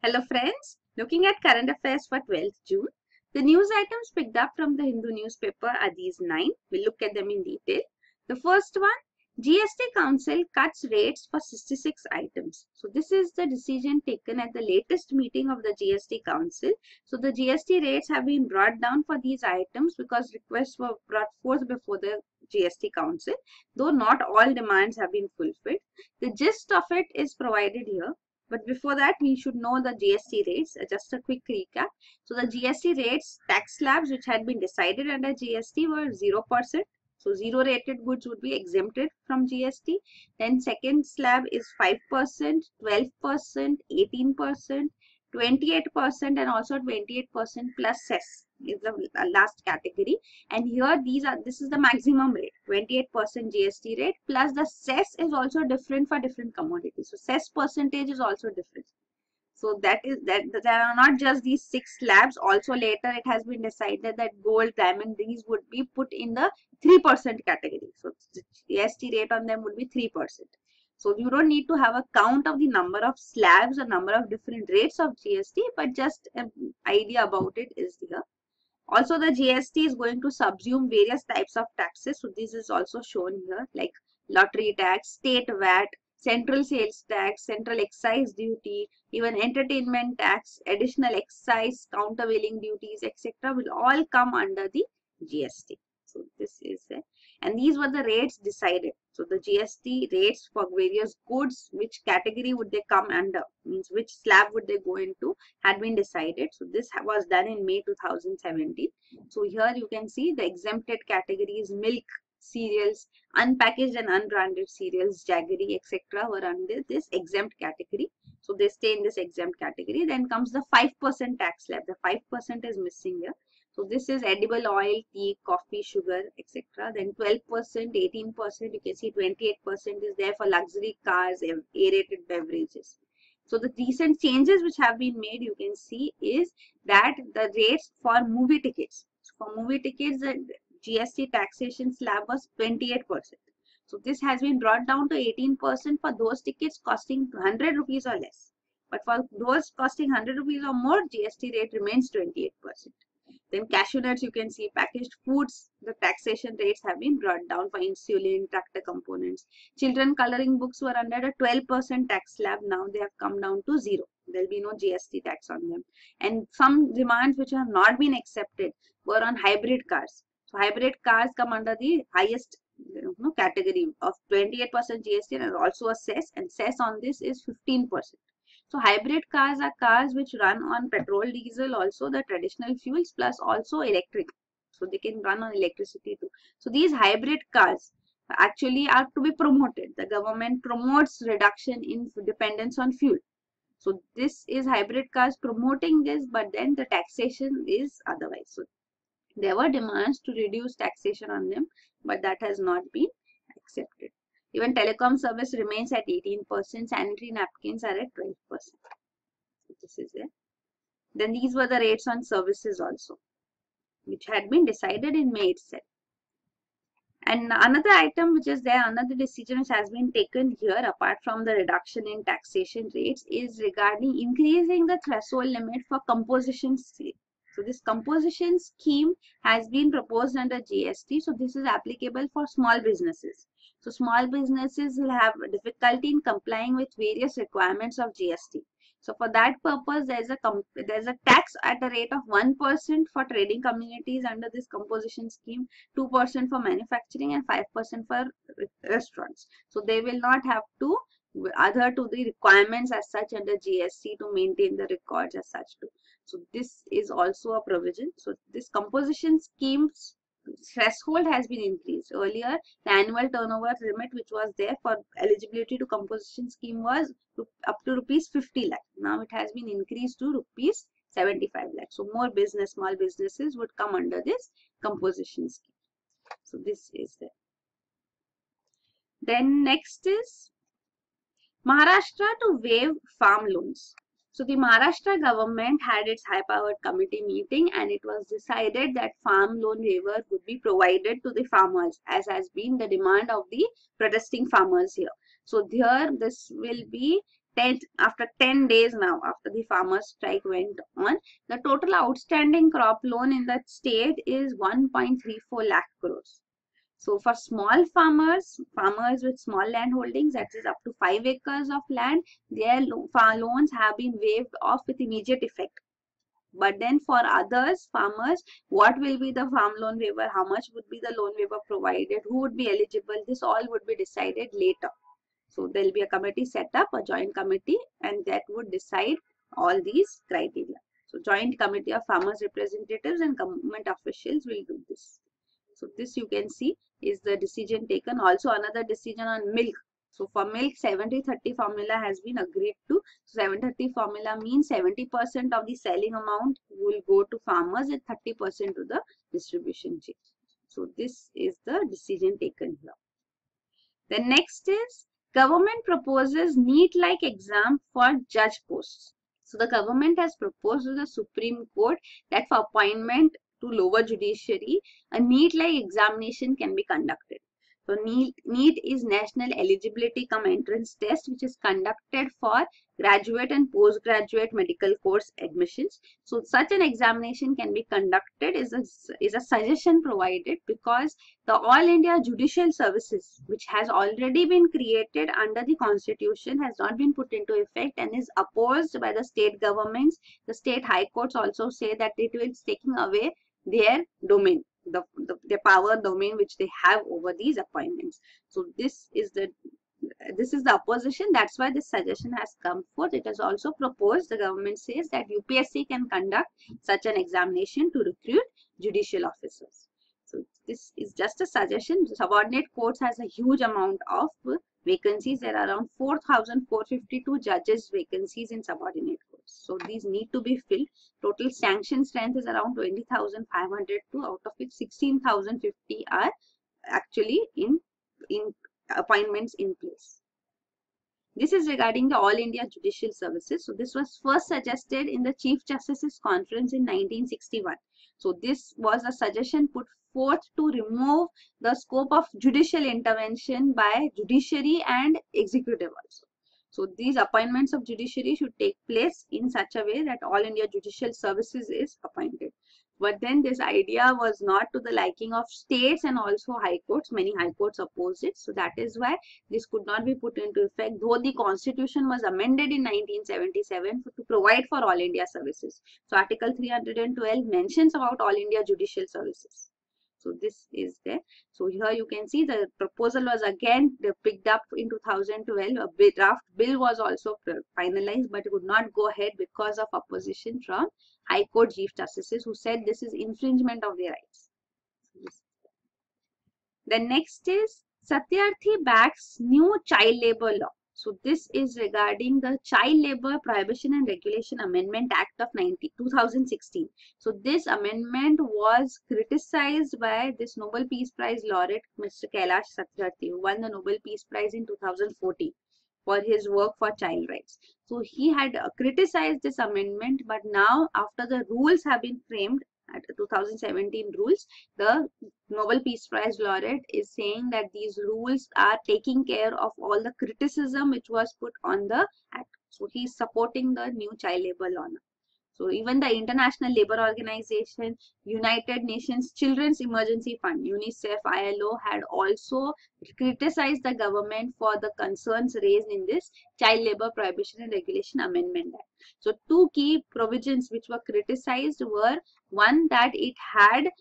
Hello friends, looking at current affairs for 12th June. The news items picked up from the Hindu newspaper are these 9. We'll look at them in detail. The first one, GST Council cuts rates for 66 items. So this is the decision taken at the latest meeting of the GST Council. So the GST rates have been brought down for these items because requests were brought forth before the GST Council, though not all demands have been fulfilled. The gist of it is provided here. But before that, we should know the GST rates. Just a quick recap. So the GST rates, tax slabs which had been decided under GST were 0%. So 0 rated goods would be exempted from GST. Then second slab is 5%, 12%, 18%, 28% and also 28% plus cess is the last category. And here this is the maximum rate, 28% GST rate plus the cess is also different for different commodities. So cess percentage is also different. So that there are not just these 6 slabs. Also later it has been decided that gold, diamond, these would be put in the 3% category. So the GST rate on them would be 3%. So you don't need to have a count of the number of slabs or number of different rates of GST, but just an idea about it is here. Also, the GST is going to subsume various types of taxes. So this is also shown here, like lottery tax, state VAT, central sales tax, central excise duty, even entertainment tax, additional excise, countervailing duties, etc. will all come under the GST. So this is it. And these were the rates decided. So the GST rates for various goods, which category would they come under, means which slab would they go into, had been decided. So this was done in May 2017. So here you can see the exempted categories: milk, cereals, unpackaged and unbranded cereals, jaggery, etc. were under this exempt category. So they stay in this exempt category. Then comes the 5% tax slab. The 5% is missing here. So this is edible oil, tea, coffee, sugar, etc. Then 12%, 18%, you can see 28% is there for luxury cars, aerated beverages. So the recent changes which have been made, you can see, is that the rates for movie tickets. So for movie tickets, the GST taxation slab was 28%. So this has been brought down to 18% for those tickets costing 100 rupees or less. But for those costing 100 rupees or more, GST rate remains 28%. Then cashew nuts, you can see, packaged foods, the taxation rates have been brought down for insulin, tractor components. Children coloring books were under a 12% tax slab. Now they have come down to 0. There will be no GST tax on them. And some demands which have not been accepted were on hybrid cars. So hybrid cars come under the highest category of 28% GST and also a cess, and cess on this is 15%. So hybrid cars are cars which run on petrol, diesel, also the traditional fuels plus also electric. So they can run on electricity too. So these hybrid cars actually are to be promoted. The government promotes reduction in dependence on fuel. So this is hybrid cars promoting this, but then the taxation is otherwise. So there were demands to reduce taxation on them, but that has not been accepted. Even telecom service remains at 18%. Sanitary napkins are at 12%. So this is it. Then these were the rates on services also, which had been decided in May itself. And another item which is there, another decision which has been taken here, apart from the reduction in taxation rates, is regarding increasing the threshold limit for composition scheme. So this composition scheme has been proposed under GST. So this is applicable for small businesses. So small businesses will have difficulty in complying with various requirements of GST. So for that purpose, there's a tax at a rate of 1% for trading communities under this composition scheme, 2% for manufacturing and 5% for restaurants. So they will not have to adhere to the requirements as such under GST to maintain the records as such too. So this is also a provision. So this composition scheme's threshold has been increased. Earlier, the annual turnover limit which was there for eligibility to composition scheme was up to rupees 50 lakh. Now it has been increased to rupees 75 lakh. So more small businesses would come under this composition scheme. So this is there. Then next is Maharashtra to waive farm loans. So the Maharashtra government had its high-powered committee meeting and it was decided that farm loan waiver would be provided to the farmers, as has been the demand of the protesting farmers here. So here this will be after 10 days now, after the farmers strike went on, the total outstanding crop loan in that state is 1.34 lakh crores. So for small farmers with small land holdings, that is up to 5 acres of land, their loans have been waived off with immediate effect. But then for others, farmers, what will be the farm loan waiver? How much would be the loan waiver provided? Who would be eligible? This all would be decided later. So there will be a committee set up, a joint committee, and that would decide all these criteria. So joint committee of farmers representatives and government officials will do this. So this you can see is the decision taken. Also another decision on milk. So for milk, 70-30 formula has been agreed to. So 70-30 formula means 70% of the selling amount will go to farmers and 30% to the distribution chain. So this is the decision taken here. The next is government proposes NEET-like exam for judge posts. So the government has proposed to the Supreme Court that for appointment to lower judiciary, a NEET-like examination can be conducted. So NEET is National Eligibility Cum Entrance Test, which is conducted for graduate and postgraduate medical course admissions. So such an examination can be conducted is a suggestion provided because the All India Judicial Services, which has already been created under the Constitution, has not been put into effect and is opposed by the state governments. The state high courts also say that it is taking away their domain, the power domain which they have over these appointments. So this is the opposition. That's why this suggestion has come forth. It has also proposed, the government says that UPSC can conduct such an examination to recruit judicial officers. So this is just a suggestion. Subordinate courts has a huge amount of vacancies. There are around 4,452 judges vacancies in subordinate courts. So these need to be filled. Total sanction strength is around 20,502, out of which 16,050 are actually in appointments in place. This is regarding the All India Judicial Services. So this was first suggested in the Chief Justice's Conference in 1961. So this was a suggestion put forth to remove the scope of judicial intervention by judiciary and executive also. So these appointments of judiciary should take place in such a way that All India Judicial Services is appointed. But then this idea was not to the liking of states and also high courts. Many high courts opposed it. So that is why this could not be put into effect, though the constitution was amended in 1977 to provide for All India services. So Article 312 mentions about All India Judicial Services. So this is there. So here you can see the proposal was again picked up in 2012. A draft bill was also finalized, but it would not go ahead because of opposition from High Court Chief Justices who said this is infringement of their rights. The next is Satyarthi backs new child labor law. So this is regarding the Child Labor Prohibition and Regulation Amendment Act of 2016. So this amendment was criticized by this Nobel Peace Prize laureate Mr. Kailash Satyarthi, who won the Nobel Peace Prize in 2014 for his work for child rights. So he had criticized this amendment, but now after the rules have been framed, at 2017 rules, the Nobel Peace Prize laureate is saying that these rules are taking care of all the criticism which was put on the act. So he is supporting the new child labor law now. So even the International Labour Organization, United Nations Children's Emergency Fund, UNICEF, ILO had also criticized the government for the concerns raised in this Child Labour Prohibition and Regulation Amendment Act. So two key provisions which were criticized were, one, that it had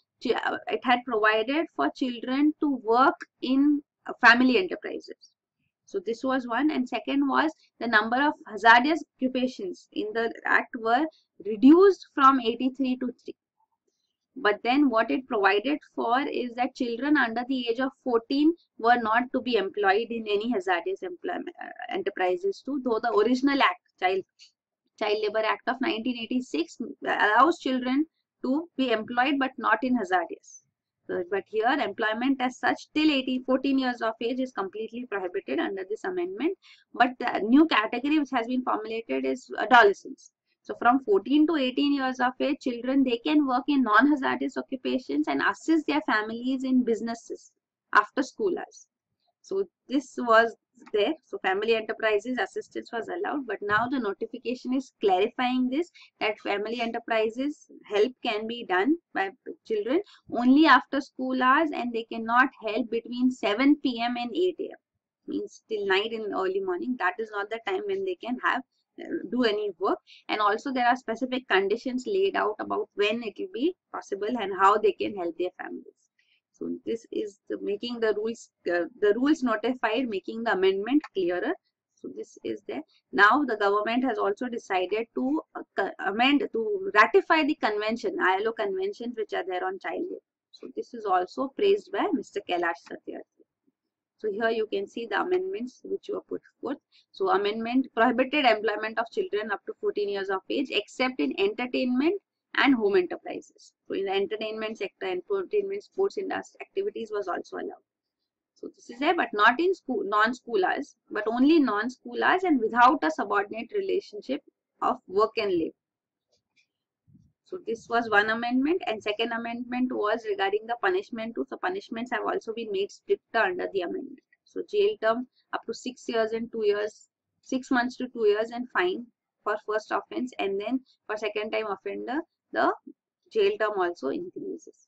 provided for children to work in family enterprises. So this was one, and second was the number of hazardous occupations in the act were reduced from 83 to 3. But then what it provided for is that children under the age of 14 were not to be employed in any hazardous enterprises too, though the original act, Child Labor Act of 1986, allows children to be employed but not in hazardous. But here employment as such till 14 years of age is completely prohibited under this amendment. But the new category which has been formulated is adolescents. So from 14 to 18 years of age, children, they can work in non-hazardous occupations and assist their families in businesses after school hours. So this was there. So family enterprises assistance was allowed, but now the notification is clarifying this, that family enterprises help can be done by children only after school hours, and they cannot help between 7 p.m. and 8 a.m. means till night in early morning. That is not the time when they can have do any work. And also there are specific conditions laid out about when it will be possible and how they can help their families. So this is making the rules notified, making the amendment clearer. So this is there. Now the government has also decided to ratify the convention, ILO conventions which are there on child labor. So this is also praised by Mr. Kailash Satyarthi. So here you can see the amendments which were put forth. So amendment prohibited employment of children up to 14 years of age except in entertainment and home enterprises. So in the entertainment sector, entertainment, sports industry activities was also allowed. So this is there, but not in school, non-school hours, but only non-school hours and without a subordinate relationship of work and live. So this was one amendment, and second amendment was regarding the punishment too. So punishments have also been made stricter under the amendment. So jail term up to 6 years and 2 years, 6 months to 2 years, and fine for first offense, and then for second time offender the jail term also increases.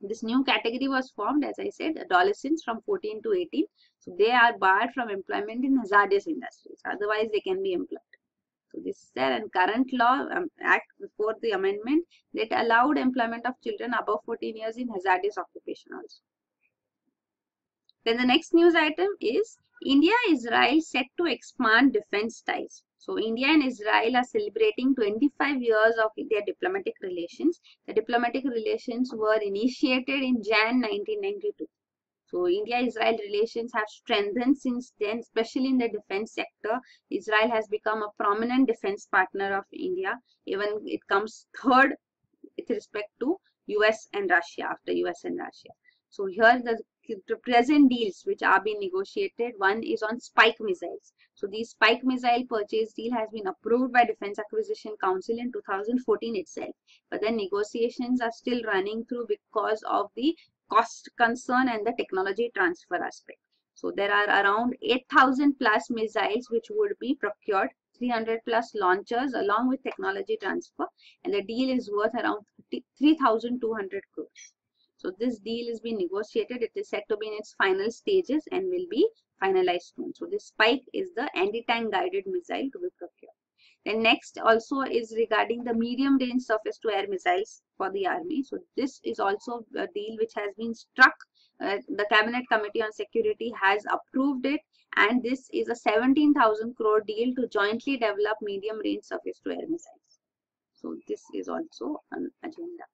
This new category was formed, as I said, adolescents from 14 to 18. So they are barred from employment in hazardous industries. Otherwise they can be employed. So this is there, and current law act before the amendment that allowed employment of children above 14 years in hazardous occupation also. Then the next news item is India-Israel set to expand defense ties. So India and Israel are celebrating 25 years of their diplomatic relations. The diplomatic relations were initiated in Jan 1992. So India-Israel relations have strengthened since then, especially in the defense sector. Israel has become a prominent defense partner of India. Even it comes third with respect to US and Russia, after US and Russia. So here the present deals which are being negotiated, one is on Spike missiles. So the Spike missile purchase deal has been approved by Defense Acquisition Council in 2014 itself. But then negotiations are still running through because of the cost concern and the technology transfer aspect. So there are around 8,000 plus missiles which would be procured, 300 plus launchers along with technology transfer, and the deal is worth around 3,200 crores. So this deal is being negotiated. It is said to be in its final stages and will be finalized soon. So this Spike is the anti-tank guided missile to be procured. Then next also is regarding the medium range surface to air missiles for the army. So this is also a deal which has been struck. The Cabinet Committee on Security has approved it, and this is a 17,000 crore deal to jointly develop medium range surface to air missiles. So this is also an agenda.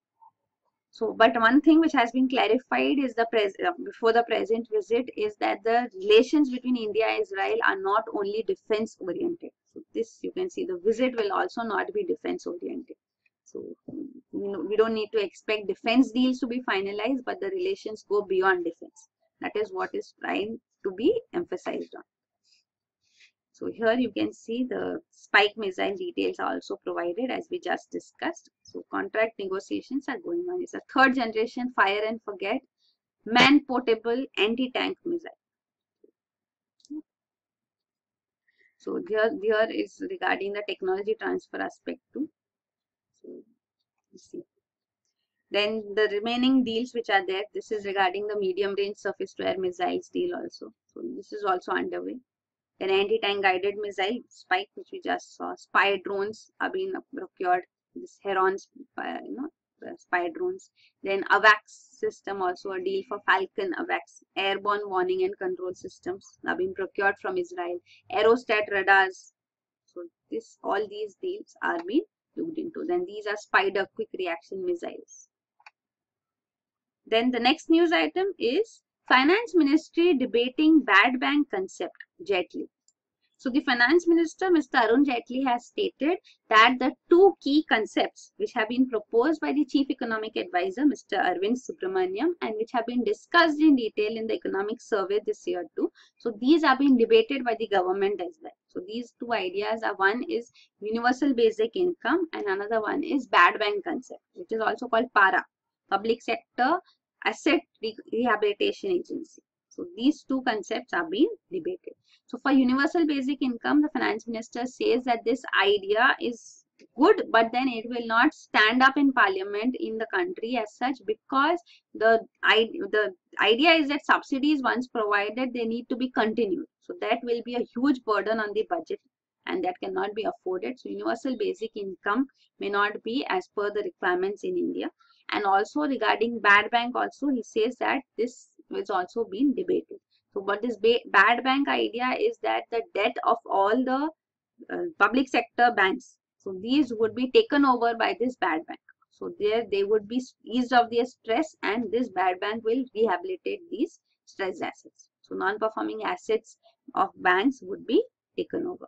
So, but one thing which has been clarified is before the present visit is that the relations between India and Israel are not only defense oriented. So this you can see the visit will also not be defense oriented. So we don't need to expect defense deals to be finalized, but the relations go beyond defense. That is what is trying to be emphasized on. So here you can see the Spike missile details are also provided as we just discussed. So contract negotiations are going on. It's a third generation fire and forget man portable anti-tank missile. So here is regarding the technology transfer aspect too. So you see. Then the remaining deals which are there, this is regarding the medium range surface to air missiles deal also. So this is also underway. Then anti-tank guided missile Spike, which we just saw. Spy drones are being procured. This Heron's, spy drones. Then AWACS system, also a deal for Falcon AWACS. Airborne warning and control systems are being procured from Israel. Aerostat radars. So all these deals are being looked into. Then these are Spider quick reaction missiles. Then the next news item is Finance Ministry debating bad bank concept, Jaitley. So the Finance Minister, Mr. Arun Jaitley, has stated that the two key concepts which have been proposed by the Chief Economic Advisor, Mr. Arvind Subramaniam, and which have been discussed in detail in the economic survey this year too. So these are being debated by the government as well. So these two ideas are, one is universal basic income and another one is bad bank concept, which is also called PARA, Public Sector Asset Rehabilitation Agency. So these two concepts are being debated. So for universal basic income, the finance minister says that this idea is good, but then it will not stand up in parliament in the country as such, because the idea is that subsidies once provided, they need to be continued. So that will be a huge burden on the budget, and that cannot be afforded. So universal basic income may not be as per the requirements in India. And also regarding bad bank also, he says that this is also being debated. So what this bad bank idea is that the debt of all the public sector banks, so these would be taken over by this bad bank. So there they would be eased of their stress, and this bad bank will rehabilitate these stressed assets. So non-performing assets of banks would be taken over.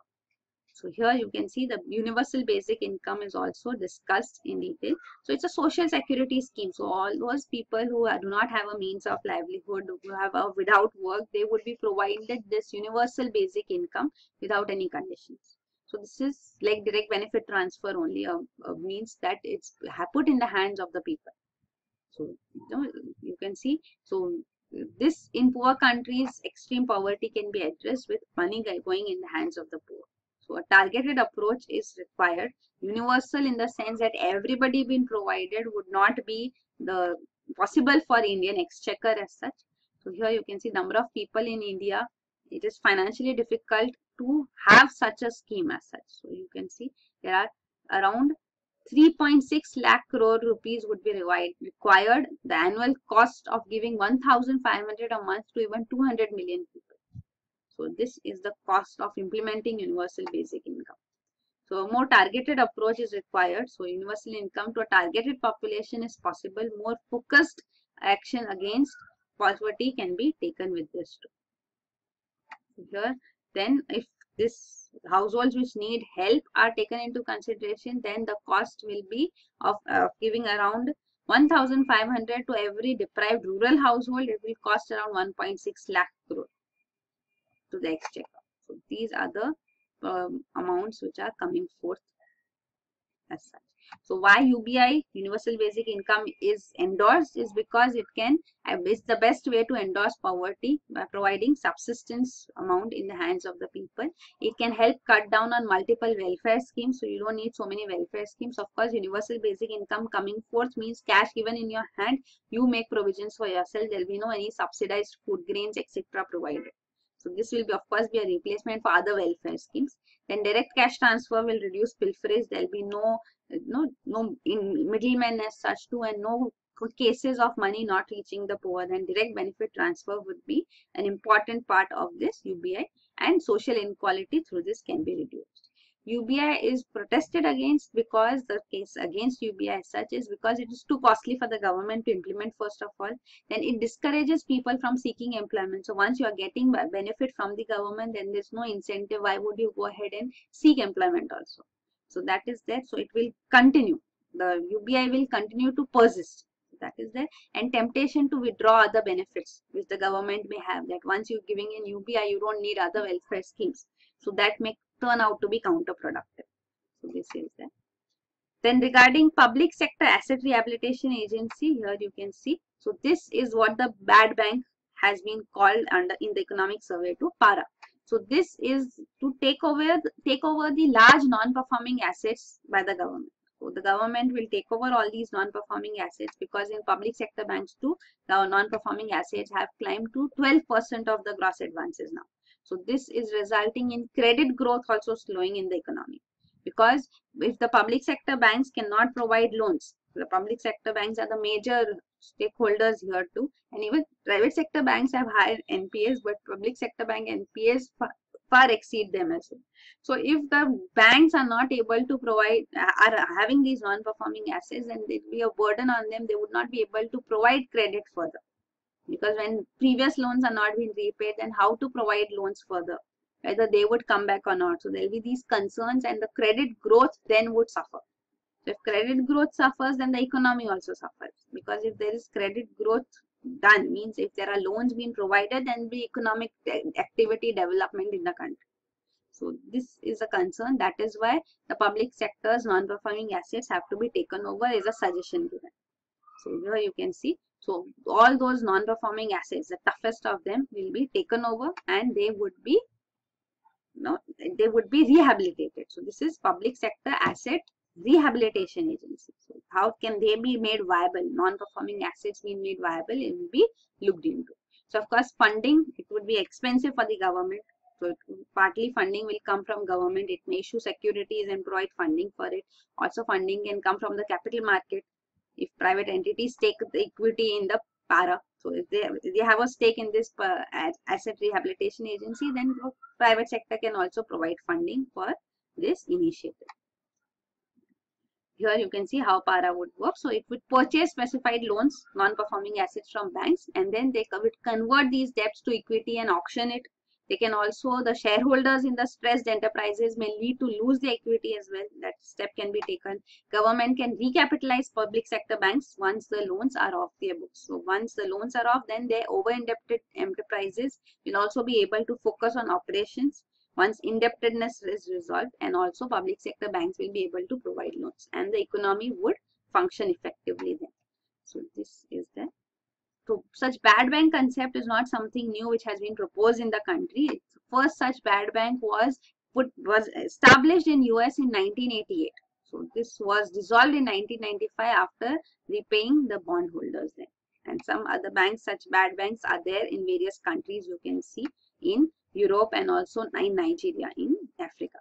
So here you can see the universal basic income is also discussed in detail. So it's a social security scheme. So all those people who do not have a means of livelihood, who have a without work, they would be provided this universal basic income without any conditions. So this is like direct benefit transfer only, means that it's put in the hands of the people. So you can see, so this in poor countries, extreme poverty can be addressed with money going in the hands of the poor. So a targeted approach is required. Universal in the sense that everybody being provided would not be the possible for Indian exchequer as such. So here you can see number of people in India. It is financially difficult to have such a scheme as such. So you can see there are around 3.6 lakh crore rupees would be required. The annual cost of giving 1,500 a month to even 200 million people. So this is the cost of implementing universal basic income. So a more targeted approach is required. So universal income to a targeted population is possible. More focused action against poverty can be taken with this too. So here, then if this households which need help are taken into consideration, then the cost will be of giving around 1,500 to every deprived rural household. It will cost around 1.6 lakh crore to the exchequer. So these are the amounts which are coming forth as such. So why UBI, universal basic income, is endorsed is because it can is the best way to endorse poverty by providing subsistence amount in the hands of the people. It can help cut down on multiple welfare schemes, so you don't need so many welfare schemes. Of course, universal basic income coming forth means cash given in your hand, you make provisions for yourself. There will be no any subsidized food grains etc. provided. So this will be, of course, be a replacement for other welfare schemes. Then direct cash transfer will reduce pilferage. There will be no middlemen as such too, and no cases of money not reaching the poor. Then direct benefit transfer would be an important part of this UBI, and social inequality through this can be reduced. UBI is protested against because the case against UBI as such is because it is too costly for the government to implement first of all. Then it discourages people from seeking employment. So once you are getting benefit from the government, then there's no incentive. Why would you go ahead and seek employment also? So that is there. So it will continue. The UBI will continue to persist. So that is there. And temptation to withdraw other benefits which the government may have, that once you're giving in UBI, you don't need other welfare schemes. So that may turn out to be counterproductive. So this is that. Then regarding public sector asset rehabilitation agency, here you can see. So this is what the bad bank has been called under in the economic survey to PARA. So this is to take over the large non-performing assets by the government. So the government will take over all these non-performing assets, because in public sector banks too, the non-performing assets have climbed to 12% of the gross advances now. So this is resulting in credit growth also slowing in the economy, because if the public sector banks cannot provide loans, the public sector banks are the major stakeholders here too, and even private sector banks have higher NPAs, but public sector bank NPAs far exceed them as well. So if the banks are not able to provide, are having these non-performing assets, then it will be a burden on them. They would not be able to provide credit further. Because when previous loans are not being repaid, then how to provide loans further, whether they would come back or not. So there will be these concerns, and the credit growth then would suffer. So if credit growth suffers, then the economy also suffers, because if there is credit growth done, means if there are loans being provided, then the economic activity development in the country. So this is a concern. That is why the public sector's non-performing assets have to be taken over, is a suggestion given. So here you can see. So all those non-performing assets, the toughest of them, will be taken over, and they would be rehabilitated. So this is public sector asset rehabilitation agency. So how can they be made viable? Non-performing assets being made viable, it will be looked into. So of course funding, it would be expensive for the government. So partly funding will come from government. It may issue securities and provide funding for it. Also funding can come from the capital market. If private entities take the equity in the para, so if they have a stake in this asset rehabilitation agency, then the private sector can also provide funding for this initiative. Here you can see how para would work. So it would purchase specified loans, non-performing assets from banks, and then they would convert these debts to equity and auction it. They can also, the shareholders in the stressed enterprises may lead to lose the equity as well. That step can be taken. Government can recapitalize public sector banks once the loans are off their books. So once the loans are off, then their over-indebted enterprises will also be able to focus on operations once indebtedness is resolved, and also public sector banks will be able to provide loans, and the economy would function effectively then. So this is the So such bad bank concept is not something new which has been proposed in the country. Its first such bad bank was established in US in 1988. So this was dissolved in 1995 after repaying the bondholders then. And some other banks, such bad banks, are there in various countries. You can see in Europe and also in Nigeria, in Africa.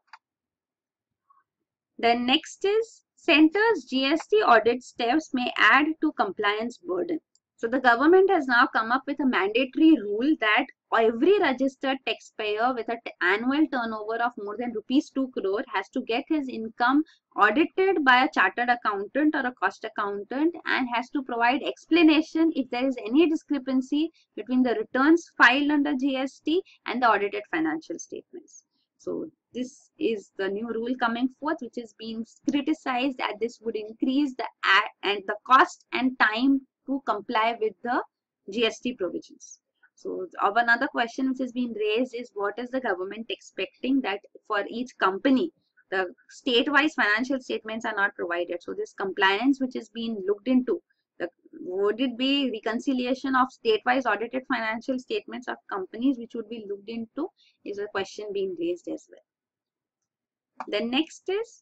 Then next is center's GST audit steps may add to compliance burden. So the government has now come up with a mandatory rule that every registered taxpayer with an annual turnover of more than rupees 2 crore has to get his income audited by a chartered accountant or a cost accountant, and has to provide explanation if there is any discrepancy between the returns filed under GST and the audited financial statements. So this is the new rule coming forth, which is being criticized that this would increase the cost and time to comply with the GST provisions. So another question which has been raised is, what is the government expecting that for each company the state-wise financial statements are not provided? So this compliance which is being looked into, would it be reconciliation of state-wise audited financial statements of companies which would be looked into, is a question being raised as well. Then next is,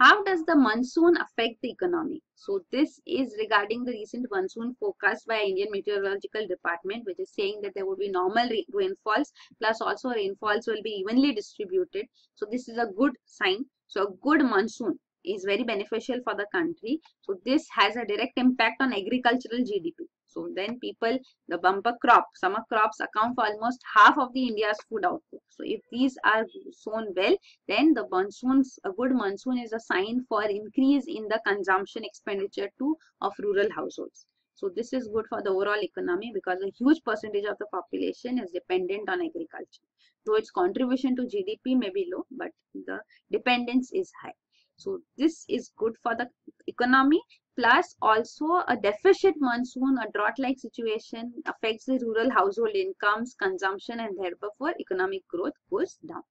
how does the monsoon affect the economy? So this is regarding the recent monsoon forecast by Indian Meteorological Department, which is saying that there will be normal rainfalls, plus also rainfalls will be evenly distributed. So this is a good sign. So a good monsoon is very beneficial for the country. So this has a direct impact on agricultural GDP. So then the bumper crop, summer crops account for almost half of the India's food output. So if these are sown well, then a good monsoon is a sign for increase in the consumption expenditure too of rural households. So this is good for the overall economy, because a huge percentage of the population is dependent on agriculture. So its contribution to GDP may be low, but the dependence is high. So this is good for the economy. Plus also a deficit monsoon, a drought-like situation, affects the rural household incomes, consumption, and therefore economic growth goes down.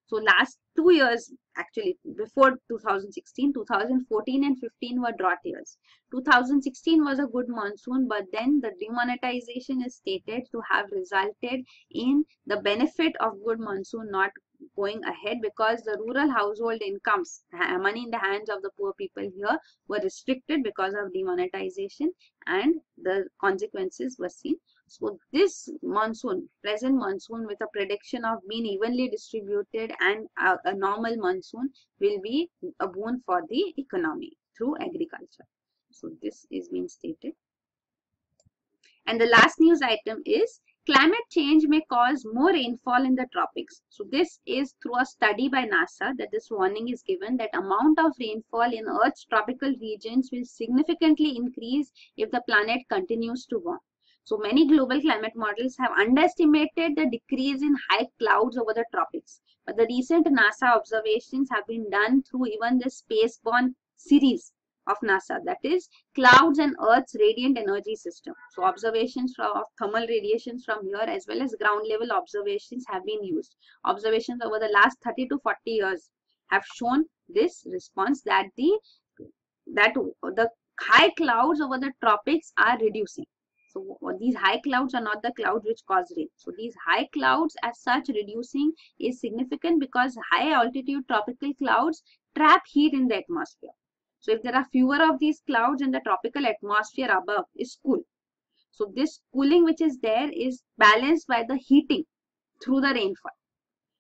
So last 2 years, actually before 2016, 2014 and 15 were drought years. 2016 was a good monsoon, but then the demonetization is stated to have resulted in the benefit of good monsoon not going ahead, because the rural household incomes, money in the hands of the poor people here, were restricted because of demonetization, and the consequences were seen. So this monsoon, present monsoon, with a prediction of being evenly distributed and a normal monsoon, will be a boon for the economy through agriculture. So this is being stated. And the last news item is, climate change may cause more rainfall in the tropics. So this is through a study by NASA that this warning is given that amount of rainfall in Earth's tropical regions will significantly increase if the planet continues to warm. So many global climate models have underestimated the decrease in high clouds over the tropics. But the recent NASA observations have been done through even the spaceborne series of NASA, that is clouds and Earth's radiant energy system. So observations of thermal radiations from here as well as ground level observations have been used. Observations over the last 30 to 40 years have shown this response, that the high clouds over the tropics are reducing. So these high clouds are not the clouds which cause rain. So these high clouds as such reducing is significant because high altitude tropical clouds trap heat in the atmosphere. So if there are fewer of these clouds in the tropical atmosphere above is cool. So this cooling which is there is balanced by the heating through the rainfall.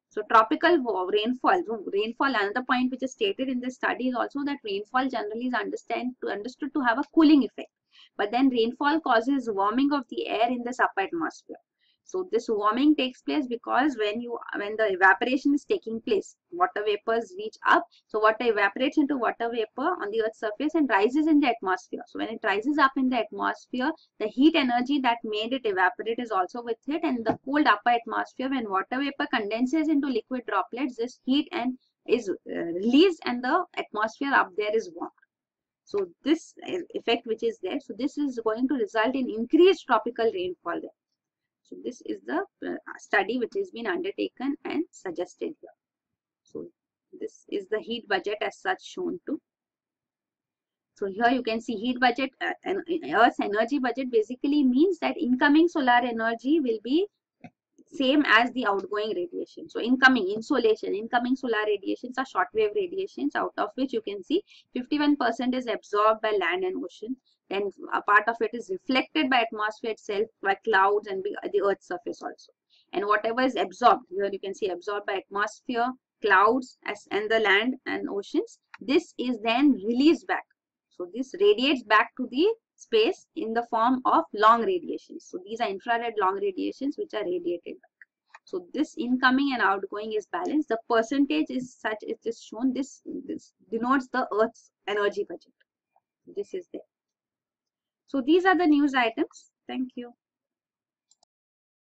So tropical rainfall, another point which is stated in this study is also that rainfall generally is understood to have a cooling effect. But then rainfall causes warming of the air in this upper atmosphere. So this warming takes place because when the evaporation is taking place, water vapors reach up. So water evaporates into water vapor on the Earth's surface and rises in the atmosphere. So when it rises up in the atmosphere, the heat energy that made it evaporate is also with it, and the cold upper atmosphere, when water vapor condenses into liquid droplets, this heat is released and the atmosphere up there is warmed. So this effect which is there, so this is going to result in increased tropical rainfall there. So this is the study which has been undertaken and suggested here. So this is the heat budget as such shown too. So here you can see heat budget, Earth's energy budget basically means that incoming solar energy will be same as the outgoing radiation. So incoming solar radiations are shortwave radiations, out of which you can see 51% is absorbed by land and ocean. Then a part of it is reflected by atmosphere itself, by clouds and by the Earth's surface also. And whatever is absorbed, here you can see absorbed by atmosphere, clouds and the land and oceans, this is then released back. So this radiates back to the space in the form of long radiations. So these are infrared long radiations which are radiated back. So this incoming and outgoing is balanced. The percentage is such, it is shown, this denotes the Earth's energy budget. This is there. So these are the news items. Thank you.